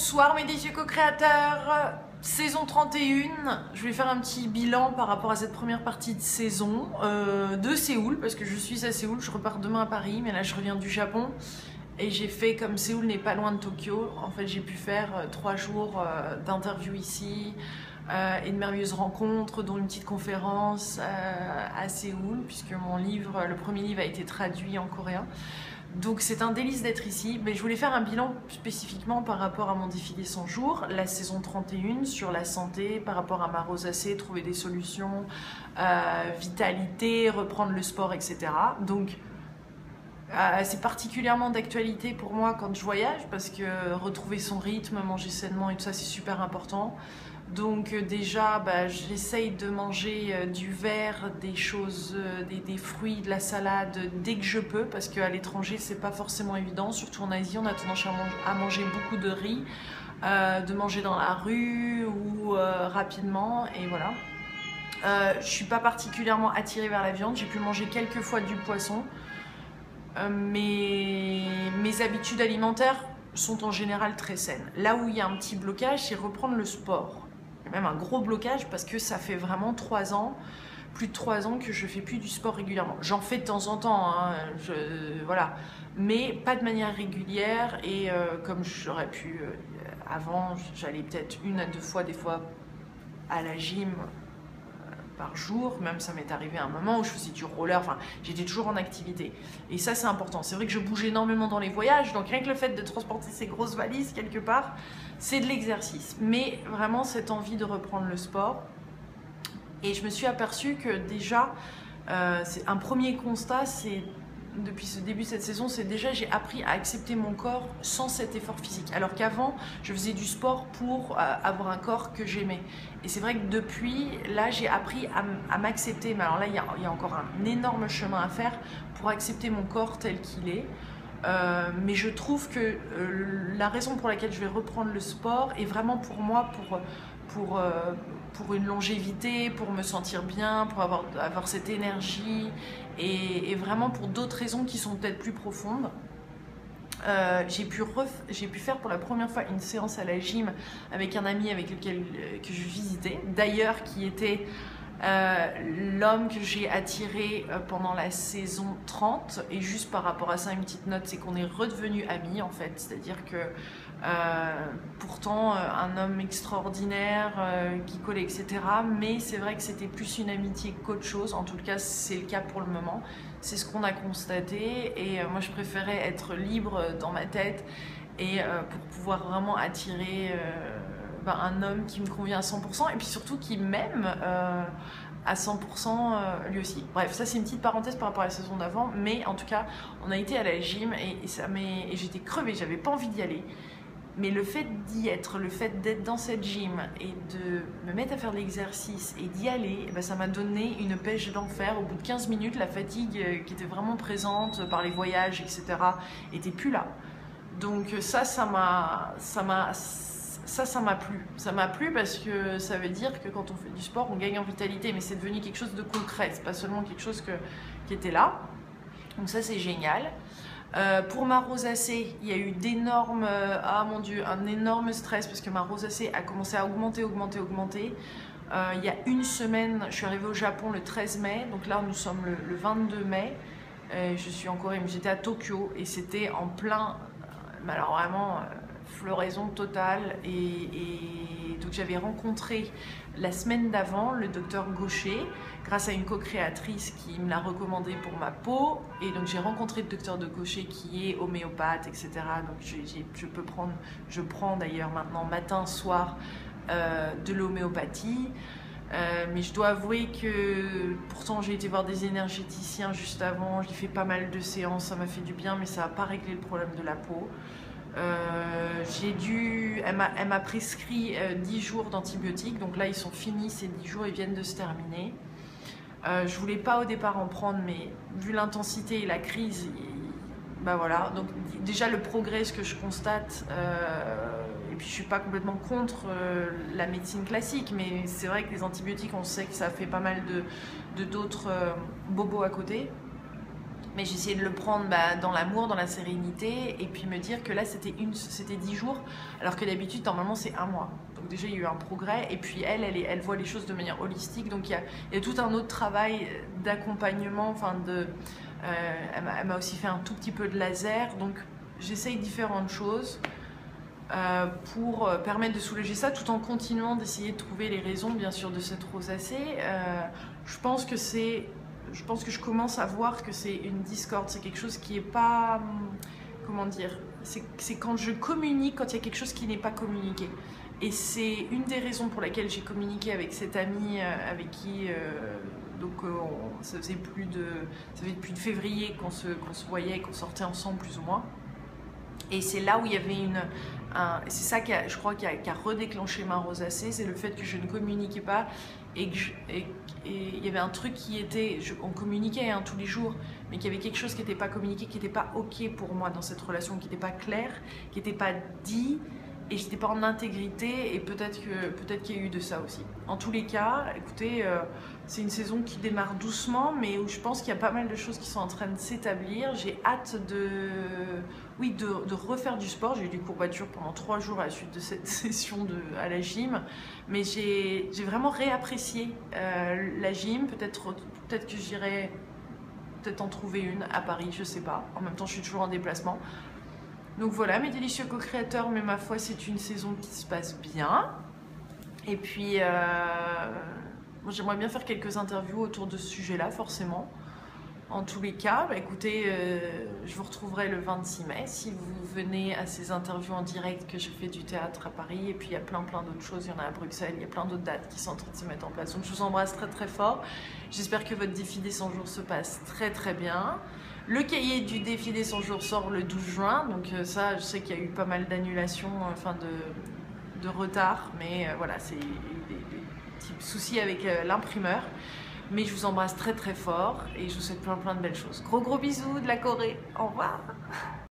Bonsoir mes délicieux co-créateurs, saison 31, je vais faire un petit bilan par rapport à cette première partie de saison de Séoul, parce que je suis à Séoul, je repars demain à Paris, mais là je reviens du Japon et j'ai fait comme Séoul n'est pas loin de Tokyo, en fait j'ai pu faire 3 jours d'interview ici et de merveilleuses rencontres, dont une petite conférence à Séoul, puisque mon livre, le premier livre a été traduit en coréen. Donc c'est un délice d'être ici, mais je voulais faire un bilan spécifiquement par rapport à mon défilé 100 jours, la saison 31 sur la santé, par rapport à ma rosacée, trouver des solutions, vitalité, reprendre le sport, etc. Donc c'est particulièrement d'actualité pour moi quand je voyage, parce que retrouver son rythme, manger sainement et tout ça c'est super important. Donc déjà j'essaye de manger du vert, des choses, des fruits, de la salade dès que je peux, parce qu'à l'étranger c'est pas forcément évident, surtout en Asie on a tendance à manger beaucoup de riz, de manger dans la rue ou rapidement, et voilà. Je suis pas particulièrement attirée vers la viande, j'ai pu manger quelques fois du poisson, mais mes habitudes alimentaires sont en général très saines. Là où il y a un petit blocage, c'est reprendre le sport. Même un gros blocage, parce que ça fait vraiment 3 ans, plus de 3 ans que je fais plus du sport régulièrement. J'en fais de temps en temps, hein, voilà, mais pas de manière régulière, et comme j'aurais pu avant, j'allais peut-être 1 à 2 fois, des fois à la gym par jour, même ça m'est arrivé à un moment où je faisais du roller, enfin j'étais toujours en activité, et ça c'est important. C'est vrai que je bouge énormément dans les voyages, donc rien que le fait de transporter ces grosses valises quelque part, c'est de l'exercice, mais vraiment cette envie de reprendre le sport. Et je me suis aperçue que déjà, c'est un premier constat, c'est depuis ce début de cette saison, c'est déjà j'ai appris à accepter mon corps sans cet effort physique. Alors qu'avant, je faisais du sport pour avoir un corps que j'aimais. Et c'est vrai que depuis, là, j'ai appris à m'accepter. Mais alors là, il y a encore un énorme chemin à faire pour accepter mon corps tel qu'il est. Mais je trouve que la raison pour laquelle je vais reprendre le sport est vraiment pour moi, pour une longévité, pour me sentir bien, pour avoir cette énergie, et vraiment pour d'autres raisons qui sont peut-être plus profondes. J'ai pu faire pour la première fois une séance à la gym avec un ami avec lequel que je visitais, d'ailleurs qui était l'homme que j'ai attiré pendant la saison 30, et juste par rapport à ça une petite note, c'est qu'on est redevenus amis en fait, c'est-à-dire que pourtant un homme extraordinaire qui collait, etc., mais c'est vrai que c'était plus une amitié qu'autre chose. En tout cas c'est le cas pour le moment, c'est ce qu'on a constaté, et moi je préférais être libre dans ma tête, et pour pouvoir vraiment attirer un homme qui me convient à 100%, et puis surtout qui m'aime à 100% lui aussi. Bref, ça c'est une petite parenthèse par rapport à la saison d'avant, mais en tout cas on a été à la gym, et j'étais crevée, j'avais pas envie d'y aller. Mais le fait d'y être, le fait d'être dans cette gym et de me mettre à faire de l'exercice et d'y aller, ça m'a donné une pêche d'enfer. Au bout de 15 minutes, la fatigue qui était vraiment présente par les voyages, etc., était plus là. Donc ça m'a plu. Ça m'a plu parce que ça veut dire que quand on fait du sport, on gagne en vitalité, mais c'est devenu quelque chose de concret, c'est pas seulement quelque chose qui était là. Donc ça c'est génial. Pour ma rosacée, il y a eu d'énormes, ah mon dieu, un énorme stress, parce que ma rosacée a commencé à augmenter. Il y a 1 semaine, je suis arrivée au Japon le 13 mai, donc là nous sommes le 22 mai, je suis en Corée, mais j'étais à Tokyo, et c'était en plein, alors vraiment floraison totale, et donc j'avais rencontré la semaine d'avant le docteur Gaucher grâce à une co-créatrice qui me l'a recommandé pour ma peau, et donc j'ai rencontré le docteur de Gaucher qui est homéopathe, etc. Donc je prends d'ailleurs maintenant matin, soir de l'homéopathie. Mais je dois avouer que pourtant j'ai été voir des énergéticiens juste avant, j'ai fait pas mal de séances, ça m'a fait du bien, mais ça n'a pas réglé le problème de la peau. Elle m'a prescrit 10 jours d'antibiotiques, donc là ils sont finis, ces 10 jours, ils viennent de se terminer. Je voulais pas au départ en prendre, mais vu l'intensité et la crise, voilà. Donc déjà le progrès, ce que je constate, et puis je suis pas complètement contre la médecine classique, mais c'est vrai que les antibiotiques, on sait que ça fait pas mal d'autres bobos à côté. Mais j'essayais de le prendre dans l'amour, dans la sérénité, et puis me dire que là c'était 10 jours, alors que d'habitude normalement c'est un mois. Donc déjà il y a eu un progrès, et puis elle voit les choses de manière holistique, donc il y a tout un autre travail d'accompagnement, enfin elle m'a aussi fait un tout petit peu de laser, donc j'essaye différentes choses pour permettre de soulager ça, tout en continuant d'essayer de trouver les raisons bien sûr de cette rosacée. Je pense que je commence à voir que c'est une discorde, c'est quelque chose qui est pas, comment dire, c'est quand je communique, quand il y a quelque chose qui n'est pas communiqué. Et c'est une des raisons pour laquelle j'ai communiqué avec cette amie avec qui, ça faisait plus de février qu'on se voyait, qu'on sortait ensemble plus ou moins. Et c'est là où il y avait c'est ça je crois qui a redéclenché ma rosacée, c'est le fait que je ne communiquais pas et il y avait un truc qui était, on communiquait tous les jours, mais qu'il y avait quelque chose qui n'était pas communiqué, qui n'était pas ok pour moi dans cette relation, qui n'était pas clair, qui n'était pas dit, et j'étais pas en intégrité, et peut-être qu'il y a eu de ça aussi. En tous les cas, écoutez, c'est une saison qui démarre doucement, mais où je pense qu'il y a pas mal de choses qui sont en train de s'établir. J'ai hâte de refaire du sport. J'ai eu des courbatures pendant 3 jours à la suite de cette session à la gym, mais j'ai vraiment réapprécié la gym. Peut-être que j'irai peut-être en trouver une à Paris, je sais pas. En même temps, je suis toujours en déplacement. Donc voilà, mes délicieux co-créateurs, mais ma foi, c'est une saison qui se passe bien. Et puis, moi, j'aimerais bien faire quelques interviews autour de ce sujet-là, forcément. En tous les cas, écoutez, je vous retrouverai le 26 mai si vous venez à ces interviews en direct, que je fais du théâtre à Paris. Et puis, il y a plein d'autres choses. Il y en a à Bruxelles, il y a plein d'autres dates qui sont en train de se mettre en place. Donc, je vous embrasse très très fort. J'espère que votre défi des 100 jours se passe très très bien. Le cahier du défi des 100 jours sort le 12 juin, donc ça, je sais qu'il y a eu pas mal d'annulations, de retard, mais voilà, c'est des petits soucis avec l'imprimeur. Mais je vous embrasse très très fort et je vous souhaite plein de belles choses. Gros bisous de la Corée, au revoir.